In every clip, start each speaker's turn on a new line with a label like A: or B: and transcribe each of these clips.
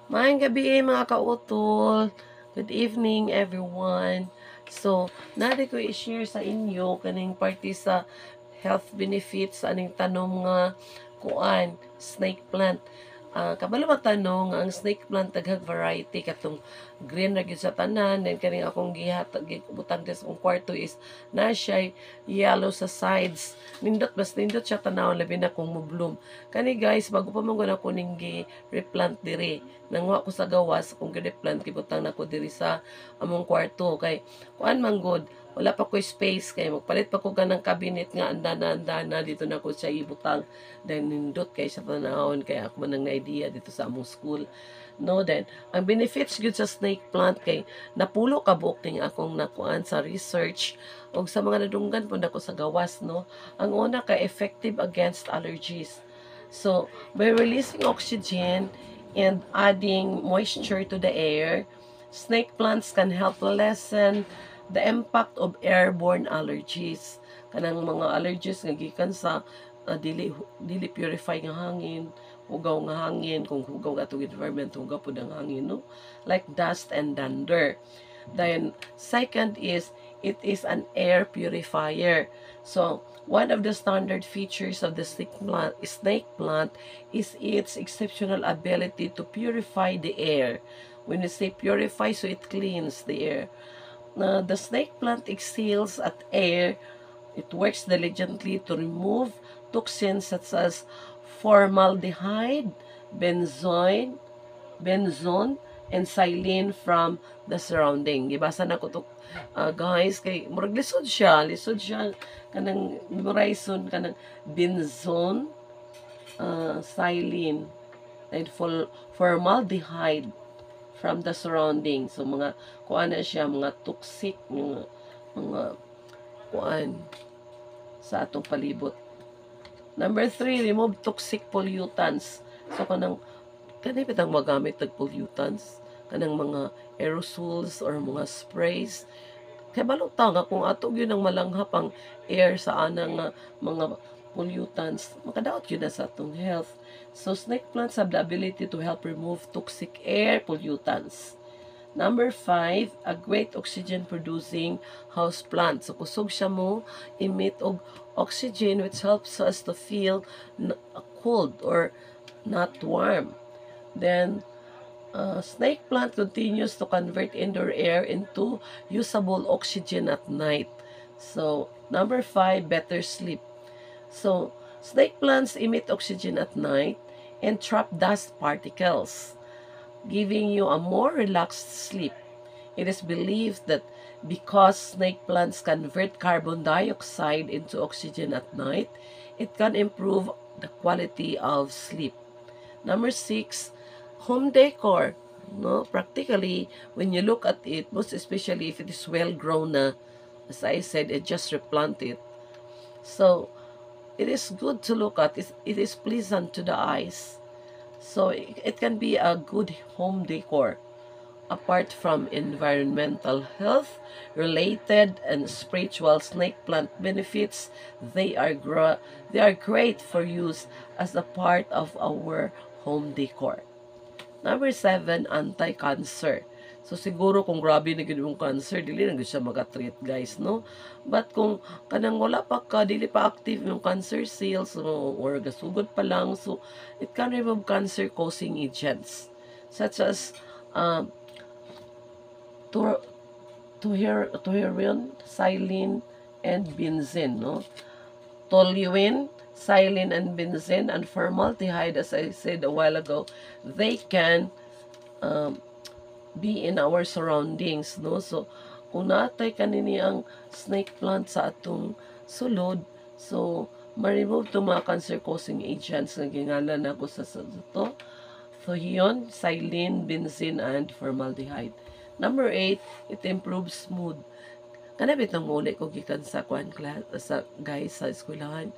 A: Maayong gabi mga kautol. Good evening everyone. So, nari ko i-share sa inyo kaning parte sa health benefits aning tanom nga kuan snake plant. Kabalo tanong ang snake plant daghang variety katong green ra gyud sa tanan, then kaning akong gihatag gibutang sa akong kwarto is na siya yellow sa sides. Nindot bas nindot siya tanawon labi na kung mo-bloom. Kani guys, bago pa man ako ning gi-replant diri, nangwa ko sa gawas kung gi-replant gibutang nako diri sa among kwarto kay kuan man good, wala pa ko space kay magpalit pa ko ganang cabinet nga andana dito na ko siya ibutang, then nindot kay sa tanawon kay ako man ang idea dito sa among school. No, then ang benefits gyud sa snake plant kay napulo ka buok ning akong nakuan sa research ug sa mga nadunggan pud ako sa gawas, no. Ang una kay effective against allergies. So, by releasing oxygen and adding moisture to the air, snake plants can help lessen the impact of airborne allergies. Kanang mga allergies nga gikan sa dili purify nga hangin, hugaw nga hangin, kung hugaw atong environment, hugaw po ang hangin, no? Like dust and dander. Then, second is, it is an air purifier. So, one of the standard features of the snake plant is its exceptional ability to purify the air. When we say purify, so it cleans the air. The snake plant exhales at air. It works diligently to remove toxins such as formaldehyde, benzone, and xylene from the surrounding. Gibasa na ko to guys kay murag lisod siya kanang memorization kanang benzone, xylene, and formaldehyde from the surrounding. So mga kuan na siya, mga toxic mga kuan sa atong palibot. Number 3, remove toxic pollutants. So kanang bitang magamit ng pollutants, kanang mga aerosols or mga sprays. Kaya balutaw nga kung ato yun ang malanghap ang air sa anang mga pollutants, makadaot yun na sa atong health. So snake plants have the ability to help remove toxic air pollutants. Number 5, a great oxygen-producing house plant. So, kusog siya mo, emit og oxygen which helps us to feel cold or not warm. Then, snake plant continues to convert indoor air into usable oxygen at night. So, number 5, better sleep. So, snake plants emit oxygen at night and trap dust particles, giving you a more relaxed sleep. It is believed that because snake plants convert carbon dioxide into oxygen at night, it can improve the quality of sleep. Number 6, home decor. No, practically, when you look at it, most especially if it is well grown na, as I said, it just replanted. So, it is good to look at. It is pleasant to the eyes. So it can be a good home decor. Apart from environmental health related and spiritual snake plant benefits, they are great for use as a part of our home decor. Number 7, anti-cancer. So siguro kung grabe na gid yung cancer, dili na gid siya maga-treat guys, no? But kung kanang wala pa ka, dili pa active yung cancer cells, no, or gasugod pa lang, so it can remove cancer causing agents such as toluene, xylene, and benzene, no? Toluene, xylene, and benzene, and formaldehyde, as I said a while ago, they can be in our surroundings, no? So, kung natay kanini ang snake plant sa atong sulod, so, ma-remove to mga cancer-causing agents na gingalan ako sa to. So, yun, xylene, benzene, and formaldehyde. Number 8, it improves mood. Kanabit ang muli ko gikan sa sa guys sa eskwelahan.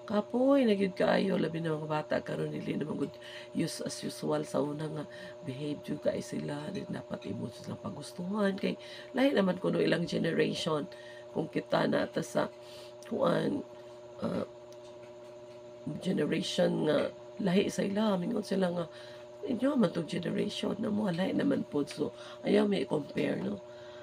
A: Kapoy, nagyud kaayo, labi na mga bata, karon nili na magud use as usual sa una nga behave jud kay sila, dapat imod silang pagustuhan, kay lahi naman kuno ilang generation, kung kita na ta sa kuan, generation nga lahi sa ila, mingon sila nga inyo man tong generation na mo halay naman po, so ayaw may compare, no.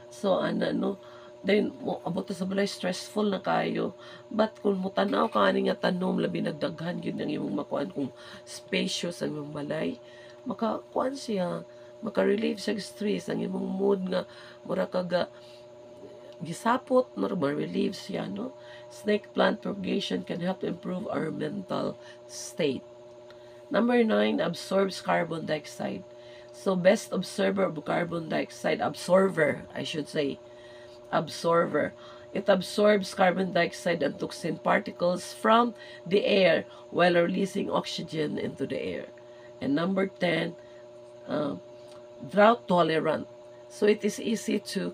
A: So no, then mo abot sa balay stressful na kayo, but kung mutanaw ka ani nga tanom labi nagdaghan gyud ang imong makuan kung spacious ang imong balay, makakuan siya, maka-relieve sa stress ang imong mood nga mura kaga gisapot, ma-relieve siya, no. Snake plant propagation can help improve our mental state. Number 9, absorbs carbon dioxide. So, best observer of carbon dioxide, absorber, I should say, absorber. It absorbs carbon dioxide and toxin particles from the air while releasing oxygen into the air. And number 10, drought tolerant. So, it is easy to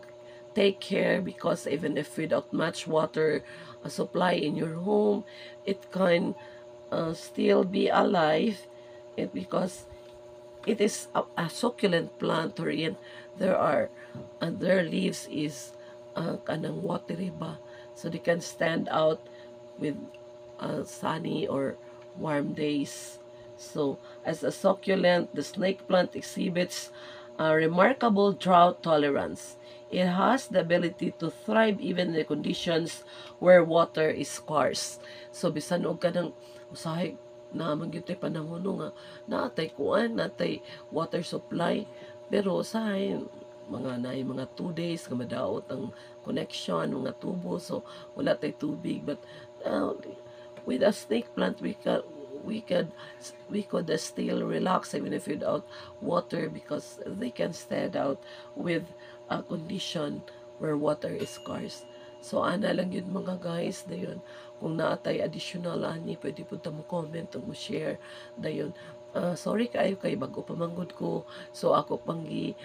A: take care because even if without much water supply in your home, it can still be alive, because it is a succulent plant wherein there are their leaves is kanang watery ba, so they can stand out with sunny or warm days. So as a succulent, the snake plant exhibits a remarkable drought tolerance. It has the ability to thrive even in the conditions where water is scarce. So bisan og kanang usahay na magyud tay panahon nga natay kuan, natay water supply, pero usahay mga 2 days nga madaot ang connection, mga tubo, so wala tay tubig. But with a snake plant, we could still relax even if without water, because they can stand out with a condition where water is scarce. So ana lang yun mga guys, dayon kung naatay additional ani pwede po ta mo comment o mo share dayon. Sorry kayo kay bago pa manggod ko, so ako panggi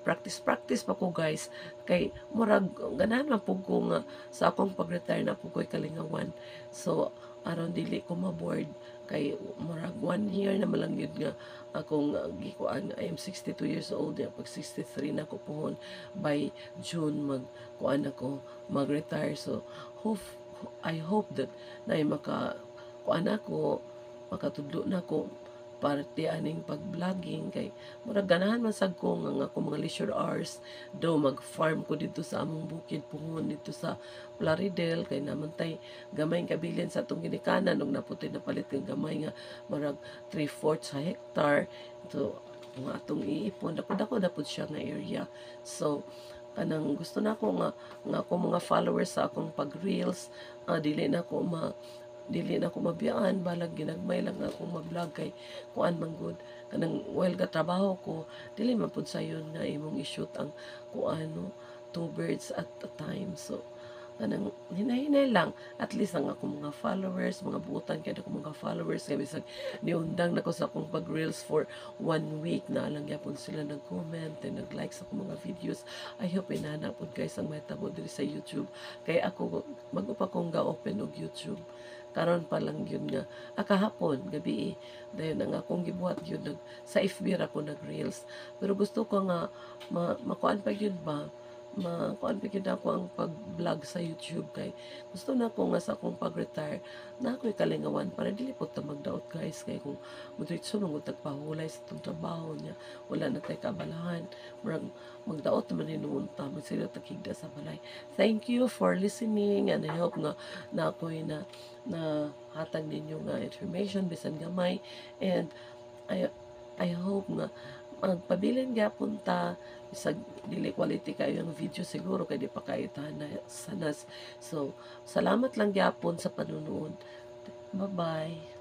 A: practice pa ko guys, kay murag ganahan man po ko nga sa akong pag-retire na po ko'y kalingawan, so aron dili ko ma-board, kay murag 1 year na malang yun nga akong gikuan. I am 62 years old, pag 63 na ko pohon by June kuan ako mag-retire. So I hope that na kuan ako, makatudlo na ko parte aning pag-vlogging, kay murag ganahan man sad ko nga ako mga leisure hours daw mag-farm ko dito sa among bukid puhon dito sa Plaridel, kay naman tay gamay kabilin sa atong ginikanan ug naputoy napalit kang gamay nga murag 3/4 sa hektar. So nga atong iipon dako dapod siya nga area. So kanang gusto na ko nga ako mga followers sa akong pag-reels, dili na ko mabiyaan, balag ginagmay lang akong mag-vlog, kay kuan man gud kanang while ga trabaho ko dili man pud sayon nga imong i-shoot ang kuano 2 birds at a time. So kanang hinay-hinay lang, at least ang akong mga followers, mga buutan kay akong mga followers, kay bisag niundang nako sa akong pag-reels for 1 week na lang gyapon sila nag-comment and nag-like sa akong mga videos. I hope inana pud guys ang mahitabo diri sa YouTube, kay ako mag-upa kong ga-open og YouTube karon pa lang yun nga kahapon gabi dayon ang akong gibuhat yun sa FB ra ko nag-reels, pero gusto ko nga makuan pa yun ba, makuan pa yun ako ang pag-vlog sa YouTube, kay gusto na ko nga sa akong pag-retire na ako'y kalingawan para dili po ta magdaot guys, kay kung mudritso mangud tagpahulay sa itong trabaho niya wala na tay kabalahan, magdaot naman hinuon ta magsila takigda sa balay. Thank you for listening, and I hope nga na ako'y na hatag ninyo nga information bisan gamay, and I hope nga magpabilin gyapon ta bisag dili quality kayo ang video siguro kay di pa kayo sanas. So salamat lang gyapon sa panunood. Bye bye.